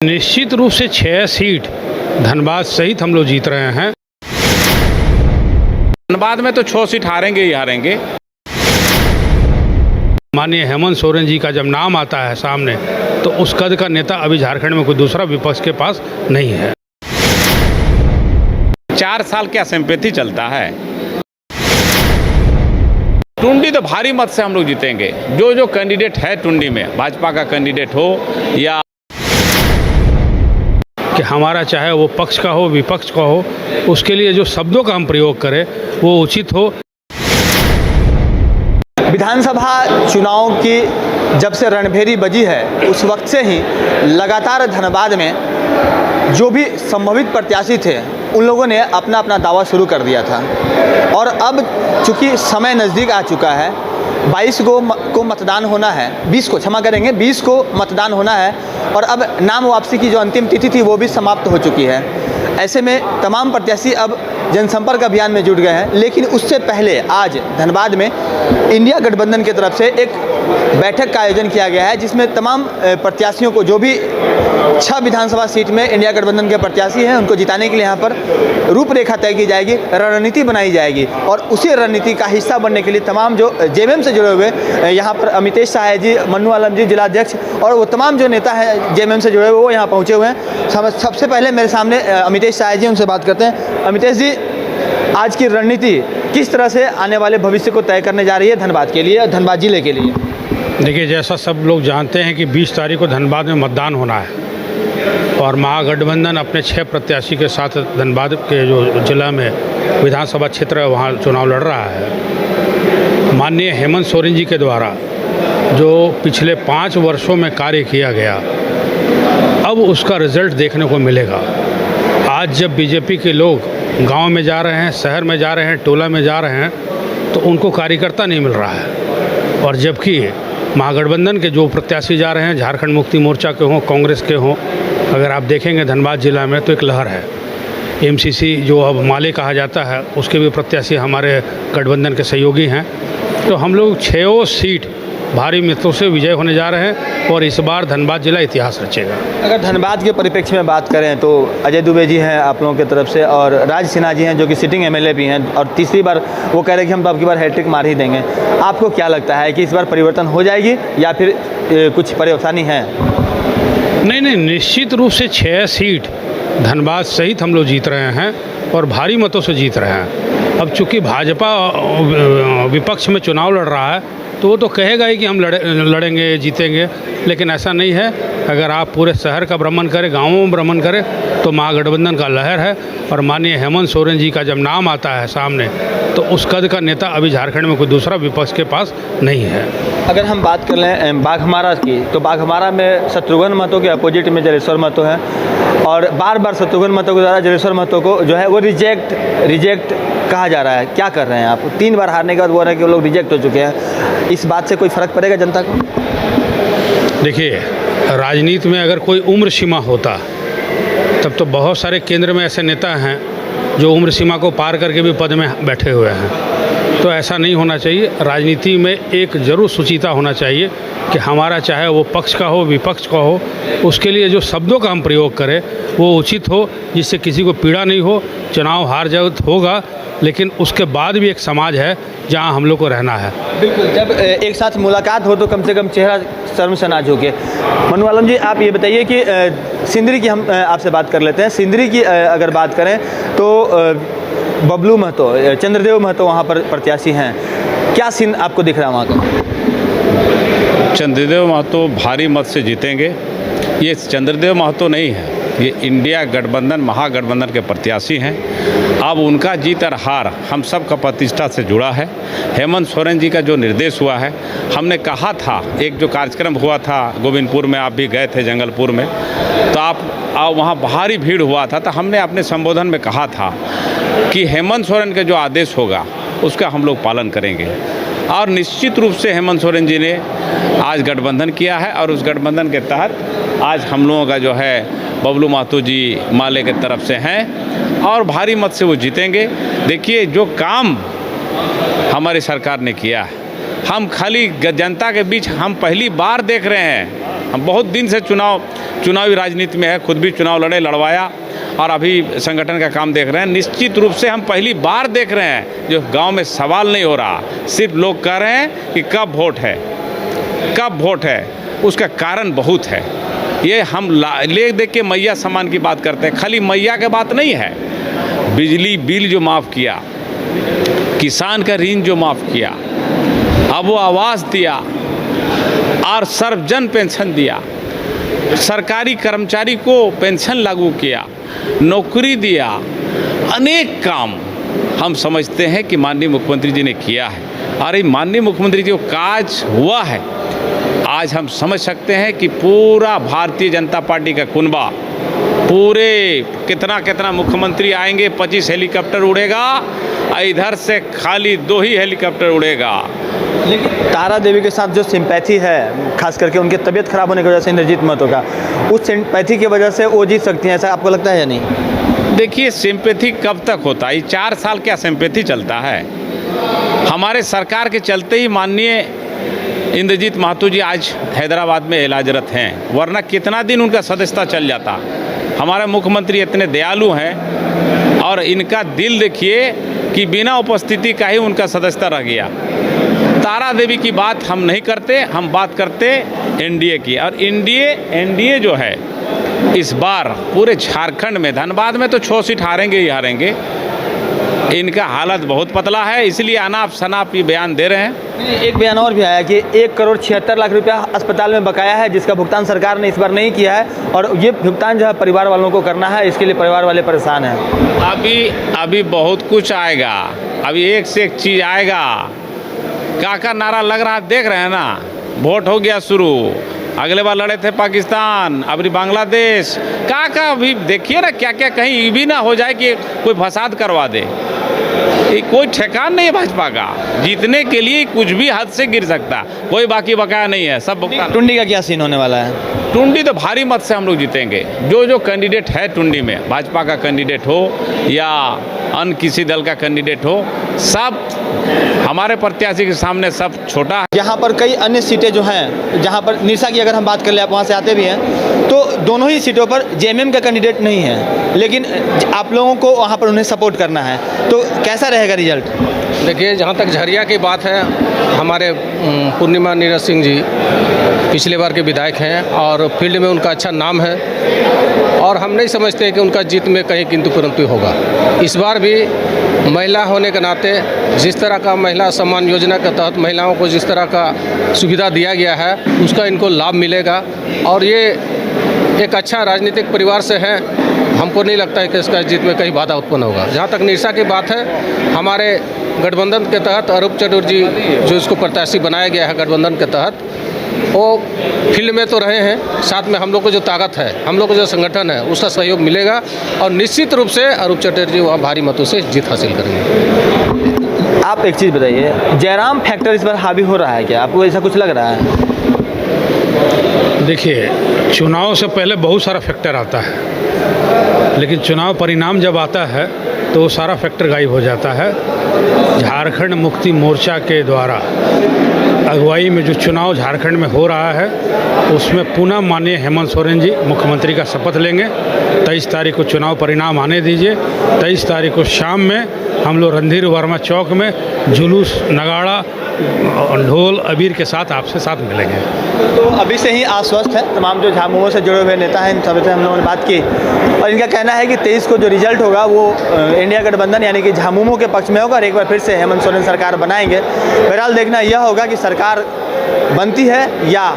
निश्चित रूप से 6 सीट धनबाद सहित हम लोग जीत रहे हैं। धनबाद में तो 6 सीट हारेंगे ही हारेंगे। माननीय हेमंत सोरेन जी का जब नाम आता है सामने तो उस कद का नेता अभी झारखंड में कोई दूसरा विपक्ष के पास नहीं है। 4 साल क्या सिंपैथी चलता है। टुंडी तो भारी मत से हम लोग जीतेंगे। जो कैंडिडेट है टुंडी में, भाजपा का कैंडिडेट हो या कि हमारा चाहे वो पक्ष का हो विपक्ष का हो, उसके लिए जो शब्दों का हम प्रयोग करें वो उचित हो। विधानसभा चुनाव की जब से रणभेरी बजी है उस वक्त से ही लगातार धनबाद में जो भी संभावित प्रत्याशी थे उन लोगों ने अपना अपना दावा शुरू कर दिया था। और अब चूंकि समय नज़दीक आ चुका है, 22 को मतदान होना है, 20 को क्षमा करेंगे, 20 को मतदान होना है और अब नाम वापसी की जो अंतिम तिथि थी वो भी समाप्त हो चुकी है। ऐसे में तमाम प्रत्याशी अब जनसंपर्क अभियान में जुट गए हैं। लेकिन उससे पहले आज धनबाद में इंडिया गठबंधन की तरफ से एक बैठक का आयोजन किया गया है जिसमें तमाम प्रत्याशियों को, जो भी 6 विधानसभा सीट में इंडिया गठबंधन के प्रत्याशी हैं, उनको जिताने के लिए यहाँ पर रूपरेखा तय की जाएगी, रणनीति बनाई जाएगी। और उसी रणनीति का हिस्सा बनने के लिए तमाम जो जेएमएम से जुड़े हुए यहाँ पर अमितेश शाह जी, मन्नू आलम जी जिलाध्यक्ष और वो तमाम जो नेता हैं जेएमएम से जुड़े हुए वो यहाँ पहुँचे हुए हैं। सबसे पहले मेरे सामने अमितेश शाह जी, उनसे बात करते हैं। अमितेश जी, आज की रणनीति किस तरह से आने वाले भविष्य को तय करने जा रही है धनबाद के लिए, धनबाद जिले के लिए? देखिए, जैसा सब लोग जानते हैं कि 20 तारीख को धनबाद में मतदान होना है और महागठबंधन अपने 6 प्रत्याशी के साथ धनबाद के जो जिला में विधानसभा क्षेत्र है वहाँ चुनाव लड़ रहा है। माननीय हेमंत सोरेन जी के द्वारा जो पिछले 5 वर्षों में कार्य किया गया, अब उसका रिजल्ट देखने को मिलेगा। आज जब बीजेपी के लोग गांव में जा रहे हैं, शहर में जा रहे हैं, टोला में जा रहे हैं, तो उनको कार्यकर्ता नहीं मिल रहा है। और जबकि महागठबंधन के जो प्रत्याशी जा रहे हैं, झारखंड मुक्ति मोर्चा के हों, कांग्रेस के हों, अगर आप देखेंगे धनबाद जिला में तो एक लहर है। एमसीसी जो अब माले कहा जाता है उसके भी प्रत्याशी हमारे गठबंधन के सहयोगी हैं। तो हम लोग 6 सीट भारी मतों से विजय होने जा रहे हैं और इस बार धनबाद जिला इतिहास रचेगा। अगर धनबाद के परिप्रेक्ष्य में बात करें तो अजय दुबे जी हैं आप लोगों की तरफ से और राज सिन्हा जी हैं जो कि सिटिंग एमएलए भी हैं और तीसरी बार वो कह रहे हैं कि हम तो अब की बार हैट्रिक मार ही देंगे। आपको क्या लगता है कि इस बार परिवर्तन हो जाएगी या फिर कुछ परेशानी है? नहीं, निश्चित रूप से 6 सीट धनबाद सहित हम लोग जीत रहे हैं और भारी मतों से जीत रहे हैं। अब चूंकि भाजपा विपक्ष में चुनाव लड़ रहा है तो वो तो कहेगा ही कि हम लड़ेंगे जीतेंगे, लेकिन ऐसा नहीं है। अगर आप पूरे शहर का भ्रमण करें, गाँवों में भ्रमण करें तो महागठबंधन का लहर है और माननीय हेमंत सोरेन जी का जब नाम आता है सामने तो उस कद का नेता अभी झारखंड में कोई दूसरा विपक्ष के पास नहीं है। अगर हम बात कर लें बाघमारा की तो बाघमारा में शत्रुघ्न महतो के अपोजिट में जलेश्वर महतो है और बार बार शत्रुघ्न महतो के द्वारा जलेश्वर महतो को जो है वो रिजेक्ट कहा जा रहा है। क्या कर रहे हैं आप? 3 बार हारने के बाद बोल रहे हैं कि वो लोग रिजेक्ट हो चुके हैं। इस बात से कोई फ़र्क पड़ेगा जनता को? देखिए, राजनीति में अगर कोई उम्र सीमा होता तब तो बहुत सारे केंद्र में ऐसे नेता हैं जो उम्र सीमा को पार करके भी पद में बैठे हुए हैं। तो ऐसा नहीं होना चाहिए। राजनीति में एक ज़रूर सुचिता होना चाहिए कि हमारा चाहे वो पक्ष का हो विपक्ष का हो, उसके लिए जो शब्दों का हम प्रयोग करें वो उचित हो, जिससे किसी को पीड़ा नहीं हो। चुनाव हार जीत होगा लेकिन उसके बाद भी एक समाज है जहां हम लोग को रहना है। बिल्कुल, जब एक साथ मुलाकात हो तो कम से कम चेहरा शर्म से ना झुके। मन्नू आलम जी, आप ये बताइए कि सिंदरी की हम आपसे बात कर लेते हैं। सिंदरी की अगर बात करें तो बबलू महतो, चंद्रदेव महतो वहाँ पर प्रत्याशी हैं। क्या सीन आपको दिख रहा है वहाँ का? चंद्रदेव महतो भारी मत से जीतेंगे। ये चंद्रदेव महतो नहीं है, ये इंडिया गठबंधन महागठबंधन के प्रत्याशी हैं। अब उनका जीत और हार हम सब का प्रतिष्ठा से जुड़ा है। हेमंत सोरेन जी का जो निर्देश हुआ है, हमने कहा था, एक जो कार्यक्रम हुआ था गोविंदपुर में, आप भी गए थे जंगलपुर में, तो आप वहाँ भारी भीड़ हुआ था, तो हमने अपने संबोधन में कहा था कि हेमंत सोरेन का जो आदेश होगा उसका हम लोग पालन करेंगे। और निश्चित रूप से हेमंत सोरेन जी ने आज गठबंधन किया है और उस गठबंधन के तहत आज हम लोगों का जो है बबलू महतो जी माले के तरफ से हैं और भारी मत से वो जीतेंगे। देखिए, जो काम हमारी सरकार ने किया है, हम खाली जनता के बीच हम पहली बार देख रहे हैं हम बहुत दिन से चुनावी राजनीति में है, खुद भी चुनाव लड़वाया और अभी संगठन का काम देख रहे हैं। निश्चित रूप से हम पहली बार देख रहे हैं जो गांव में सवाल नहीं हो रहा, सिर्फ लोग कह रहे हैं कि कब वोट है। उसका कारण बहुत है। ये हम ले देख के मैया सम्मान की बात करते हैं, खाली मैया की बात नहीं है। बिजली बिल जो माफ़ किया, किसान का ऋण जो माफ़ किया, अब वो आवास दिया और सर्वजन पेंशन दिया, सरकारी कर्मचारी को पेंशन लागू किया, नौकरी दिया, अनेक काम हम समझते हैं कि माननीय मुख्यमंत्री जी ने किया है। और ये माननीय मुख्यमंत्री जी को काज हुआ है, आज हम समझ सकते हैं कि पूरा भारतीय जनता पार्टी का कुनबा, पूरे कितना मुख्यमंत्री आएंगे, 25 हेलीकॉप्टर उड़ेगा, इधर से खाली 2 ही हेलीकॉप्टर उड़ेगा। लेकिन तारा देवी के साथ जो सिंपैथी है, खास करके उनकी तबीयत खराब होने की वजह से इंद्रजीत महतो का, उस सिंपैथी की वजह से वो जीत सकती हैं, ऐसा आपको लगता है या नहीं? देखिए, सिंपैथी कब तक होता है? 4 साल क्या सिंपैथी चलता है? हमारे सरकार के चलते ही माननीय इंद्रजीत महतो जी आज हैदराबाद में इलाजरत हैं, वरना कितना दिन उनका सदस्यता चल जाता। हमारे मुख्यमंत्री इतने दयालु हैं और इनका दिल देखिए कि बिना उपस्थिति का ही उनका सदस्यता रह गया। तारा देवी की बात हम नहीं करते, हम बात करते एनडीए की। और एनडीए जो है इस बार पूरे झारखंड में, धनबाद में तो 6 सीट हारेंगे ही हारेंगे। इनका हालत बहुत पतला है, इसलिए अनाप शनाप ये बयान दे रहे हैं। एक बयान और भी आया कि 1,76,00,000 रुपया अस्पताल में बकाया है, जिसका भुगतान सरकार ने इस बार नहीं किया है और ये भुगतान जो है परिवार वालों को करना है, इसके लिए परिवार वाले परेशान हैं। अभी बहुत कुछ आएगा, अभी एक से एक चीज़ आएगा। का नारा लग रहा, देख रहे हैं ना, वोट हो गया शुरू, अगले बार लड़े थे पाकिस्तान, अभी बांग्लादेश, का अभी देखिए ना, क्या क्या कहीं ये भी ना हो जाए कि कोई फसाद करवा दे। कोई ठेकान नहीं है भाजपा का, जीतने के लिए कुछ भी हद से गिर सकता, कोई बाकी बकाया नहीं है, सब भुगतान। टुंडी का क्या सीन होने वाला है? टुंडी तो भारी मत से हम लोग जीतेंगे। जो कैंडिडेट है टुंडी में, भाजपा का कैंडिडेट हो या अन्य किसी दल का कैंडिडेट हो, सब हमारे प्रत्याशी के सामने सब छोटा है। यहाँ पर कई अन्य सीटें जो हैं, जहाँ पर निरसा की अगर हम बात कर ले, आप वहाँ से आते भी हैं, तो दोनों ही सीटों पर जेएमएम का कैंडिडेट नहीं है, लेकिन आप लोगों को वहाँ पर उन्हें सपोर्ट करना है, तो कैसा रहेगा रिजल्ट? देखिए, जहाँ तक झरिया की बात है, हमारे पूर्णिमा नीरज सिंह जी पिछले बार के विधायक हैं और फील्ड में उनका अच्छा नाम है और हम नहीं समझते कि उनका जीत में कहीं किंतु परंतु होगा। इस बार भी महिला होने के नाते जिस तरह का महिला सम्मान योजना के तहत महिलाओं को जिस तरह का सुविधा दिया गया है, उसका इनको लाभ मिलेगा और ये एक अच्छा राजनीतिक परिवार से हैं। हमको नहीं लगता है कि इसका जीत में कहीं बाधा उत्पन्न होगा। जहाँ तक निरसा की बात है, हमारे गठबंधन के तहत अरूप चटर्जी जो इसको प्रत्याशी बनाया गया है गठबंधन के तहत, वो फील्ड में तो रहे हैं, साथ में हम लोग को जो ताकत है, हम लोग को जो संगठन है, उसका सहयोग मिलेगा और निश्चित रूप से अरूप चटर्जी वहाँ भारी मतों से जीत हासिल करेंगे। आप एक चीज़ बताइए, जयराम फैक्टर इस बार हावी हो रहा है क्या? आपको ऐसा कुछ लग रहा है? देखिए, चुनाव से पहले बहुत सारा फैक्टर आता है, लेकिन चुनाव परिणाम जब आता है तो वो सारा फैक्टर गायब हो जाता है। झारखंड मुक्ति मोर्चा के द्वारा अगुवाई में जो चुनाव झारखंड में हो रहा है, उसमें पुनः माननीय हेमंत सोरेन जी मुख्यमंत्री का शपथ लेंगे। 23 तारीख को चुनाव परिणाम आने दीजिए। 23 तारीख को शाम में हम लोग रणधीर वर्मा चौक में जुलूस, नगाड़ा, ढोल, अबीर के साथ आपसे साथ मिलेंगे। तो अभी से ही आश्वस्त है तमाम जो झामुमो से जुड़े हुए नेता हैं, इन सब से हम लोगों ने बात की और इनका कहना है कि 23 को जो रिजल्ट होगा वो इंडिया गठबंधन यानी कि झामुमो के पक्ष में होगा और एक बार फिर से हेमंत सोरेन सरकार बनाएंगे। बहरहाल देखना यह होगा कि सरकार बनती है या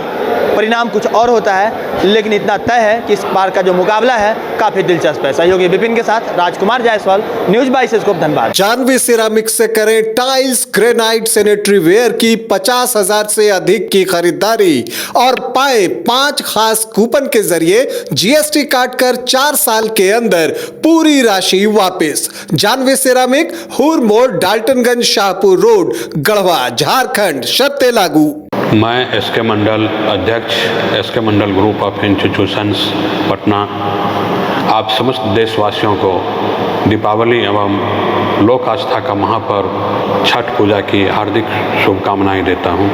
परिणाम कुछ और होता है, लेकिन इतना तय है कि इस बार का जो मुकाबला है काफ़ी दिलचस्प है। सहयोगी विपिन के साथ Rajkumar Jaiswal, news 22 scope, Dhanbad. Janvi ceramics से करें टाइल्स, ग्रेनाइट, सैनिटरी वेयर की 50,000 से अधिक की खरीदारी और पाए 5 खास कूपन के जरिए जीएसटी काट कर 4 साल के अंदर पूरी राशि वापस। जानवी सिरामिक, हुर मोड़, डाल्टनगंज, शाहपुर रोड, गढ़वा, झारखंड। शर्तें लागू। मैं एसके मंडल, अध्यक्ष SK Mandal group of institutions, Patna, आप समस्त देशवासियों को दीपावली एवं लोक आस्था का महापर्व छठ पूजा की हार्दिक शुभकामनाएं देता हूं।